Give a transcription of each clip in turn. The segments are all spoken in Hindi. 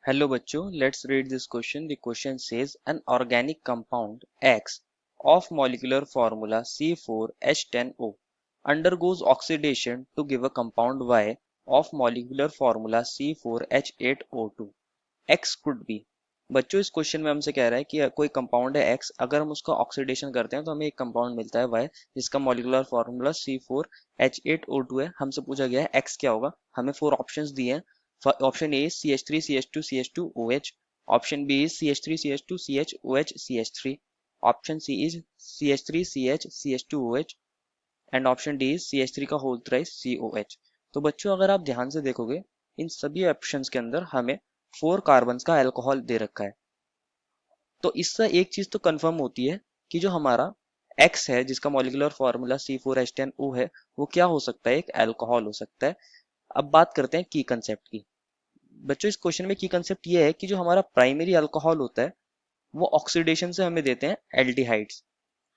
Hello bachcho, let's read this question. The question says an organic compound X of molecular formula C4H10O undergoes oxidation to give a compound Y of molecular formula C4H8O2. X could be। बच्चों इस क्वेश्चन में हमसे कह रहा है कि कोई कंपाउंड है X, अगर हम उसका ऑक्सीडेशन करते हैं तो हमें एक कंपाउंड मिलता है Y जिसका मॉलिक्यूलर फार्मूला C4H8O2 है। हमसे पूछा गया है X क्या होगा। हमें 4 ऑप्शंस दिए हैं। Option A is CH3 CH2 CH2 OH, option B is CH3 CH2 CH OH CH3, option C is CH3 CH CH2 OH and option D is CH3 का होल थ्राइस COH। तो बच्चों अगर आप ध्यान से देखोगे इन सभी ऑप्शंस के अंदर हमें 4 कार्बन का अल्कोहल दे रखा है। तो इससे एक चीज तो कंफर्म होती है कि जो हमारा X है जिसका मॉलिक्यूलर फार्मूला C4H10O है वो क्या हो सकता है, एक अल्कोहल हो सकता है। अब बात करते हैं की कंसेप्ट की। बच्चों इस क्वेश्चन में की कंसेप्ट ये है कि जो हमारा प्राइमरी अल्कोहल होता है वो ऑक्सीडेशन से हमें देते हैं एल्डिहाइड्स,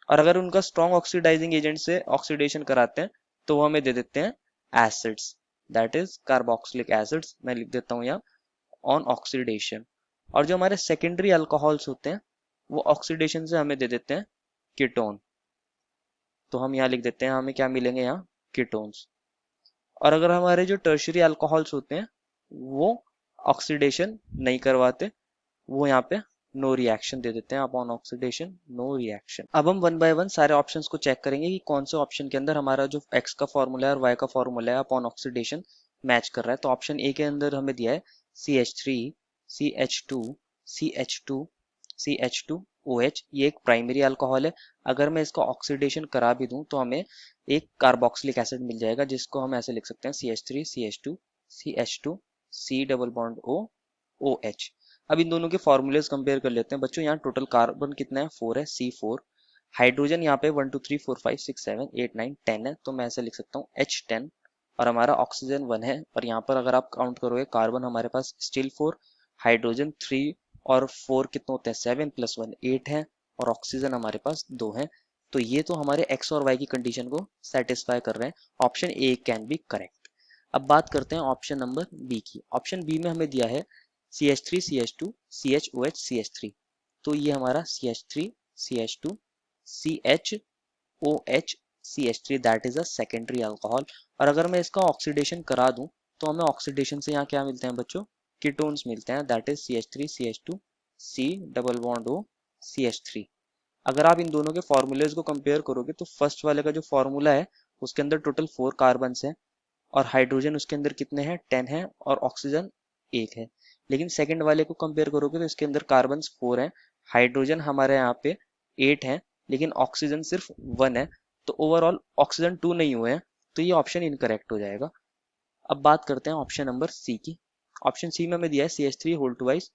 और अगर उनका स्ट्रॉन्ग ऑक्सीडाइजिंग एजेंट से ऑक्सीडेशन कराते हैं तो वो हमें दे देते हैं acids, that is carboxylic acids. मैं लिख देता हूँ यहाँ ऑन ऑक्सीडेशन। और जो हमारे सेकेंडरी अल्कोहल्स होते हैं वो ऑक्सीडेशन से हमें दे देते हैं कीटोन, तो हम यहाँ लिख देते हैं हमें क्या मिलेंगे यहाँ कीटोन्स। और अगर हमारे जो टर्शरी अल्कोहल्स होते हैं वो ऑक्सीडेशन नहीं करवाते, वो यहाँ पे नो रिएक्शन दे देते हैं अपॉन ऑक्सीडेशन, नो रिएक्शन। अब हम वन बाय वन सारे ऑप्शंस को चेक करेंगे कि कौन से ऑप्शन के अंदर हमारा जो एक्स का फॉर्मूला है और वाई का फॉर्मूला है अपॉन ऑक्सीडेशन मैच कर रहा है। तो ऑप्शन ए के अंदर हमें दिया है CH3 CH2 CH2 CH2 OH, ये एक प्राइमरी अल्कोहल है। अगर मैं इसका ऑक्सीडेशन करा भी दूं तो हमें एक कार्बोक्सिलिक एसिड मिल जाएगा जिसको हम ऐसे लिख सकते हैं CH3 CH2 CH2 C double bond O OH। अब इन दोनों के फॉर्मूलेस कंपेयर कर लेते हैं। बच्चों यहाँ टोटल कार्बन कितना है, 4 है, C4। हाइड्रोजन यहाँ पे 1 2 3 4 5 6 7 8 9 10 है, तो मैं ऐसे लिख सकता हूँ H10। और हमारा ऑक्सीजन 1 है, और यहाँ पर अगर आप काउंट करोगे कार्बन हमारे पास स्टिल 4, हाइड्रोजन 3 और 4 कितने होते हैं 7 प्लस 1 8 है, और ऑक्सीजन हमारे पास 2 है। तो ये तो हमारे एक्स और वाई की कंडीशन को सेटिस्फाई कर रहे हैं। Option A can be correct. अब बात करते हैं ऑप्शन नंबर बी की। ऑप्शन बी में हमें दिया है CH3 CH2 CHOH CH3, तो ये हमारा CH3 CH2 CHOH CH3 that is a secondary alcohol. और अगर मैं इसका ऑक्सीडेशन करा दूं तो हमें ऑक्सीडेशन से यहाँ क्या मिलते हैं बच्चों, कीटोन्स मिलते हैं, that is CH3 CH2 C double bond O CH3। अगर आप इन दोनों के फॉर्मूलेज को कंपेयर करोगे तो फर्स्ट वाले का जो फॉर्मूला है उसके अंदर टोटल 4 कार्बन है, और हाइड्रोजन उसके अंदर कितने हैं 10 है, और ऑक्सीजन 1 है। लेकिन सेकंड वाले को कंपेयर करोगे तो इसके अंदर कार्बन 4 हैं, हाइड्रोजन हमारे यहाँ पे 8 है, लेकिन ऑक्सीजन सिर्फ 1 है। तो ओवरऑल ऑक्सीजन 2 नहीं हुए हैं, तो ये ऑप्शन इनकरेक्ट हो जाएगा। अब बात करते हैं ऑप्शन नंबर सी की। ऑप्शन सी में हमें दिया है CH3 whole twice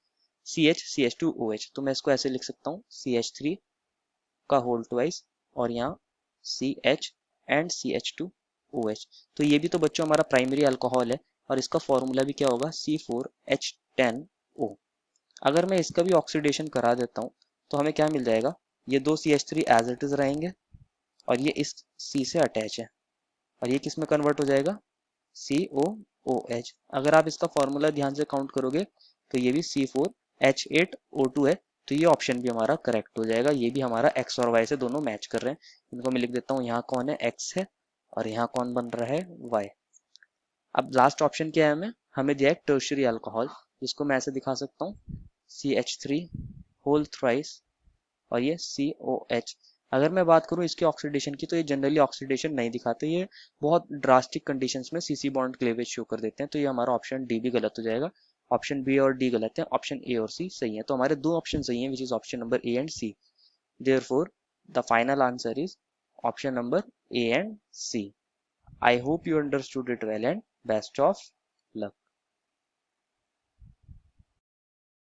CH CH2 OH, तो मैं इसको ऐसे लिख सकता हूँ CH3 का होल ट्वाइस और यहाँ CH एंड CH2 OH। तो ये भी तो बच्चों हमारा प्राइमरी अल्कोहल है, और इसका फॉर्मूला भी क्या होगा C4H10O। अगर मैं इसका भी ऑक्सीडेशन करा देता हूँ तो हमें क्या मिल जाएगा, ये दो CH3 एज इट इज रहेंगे, और ये इस C से अटैच है, और ये किस में कन्वर्ट हो जाएगा COOH। अगर आप इसका फॉर्मूला ध्यान से काउंट करोगे तो ये भी C4H8O2 है, तो ये ऑप्शन भी हमारा करेक्ट हो जाएगा। ये भी हमारा एक्स और वाई से दोनों मैच कर रहे हैं। इनको मैं लिख देता हूँ, यहाँ कौन है एक्स है और यहाँ कौन बन रहा है वाई। अब लास्ट ऑप्शन क्या है, हमें दिया है टर्शरी अल्कोहल, जिसको मैं ऐसे दिखा सकता हूँ CH3 होल थ्राइस और ये COH। अगर मैं बात करूं इसके ऑक्सीडेशन की तो ये जनरली ऑक्सीडेशन नहीं दिखाते, ये बहुत ड्रास्टिक कंडीशंस में CC बॉन्ड क्लेवेज शो कर देते हैं। तो ये हमारा ऑप्शन डी भी गलत हो जाएगा। ऑप्शन बी और डी गलत है, ऑप्शन ए और सी सही है। तो हमारे दो ऑप्शन सही हैं, which is option number A and C. Therefore the final answer is option number A and C. I hope you understood it well and best of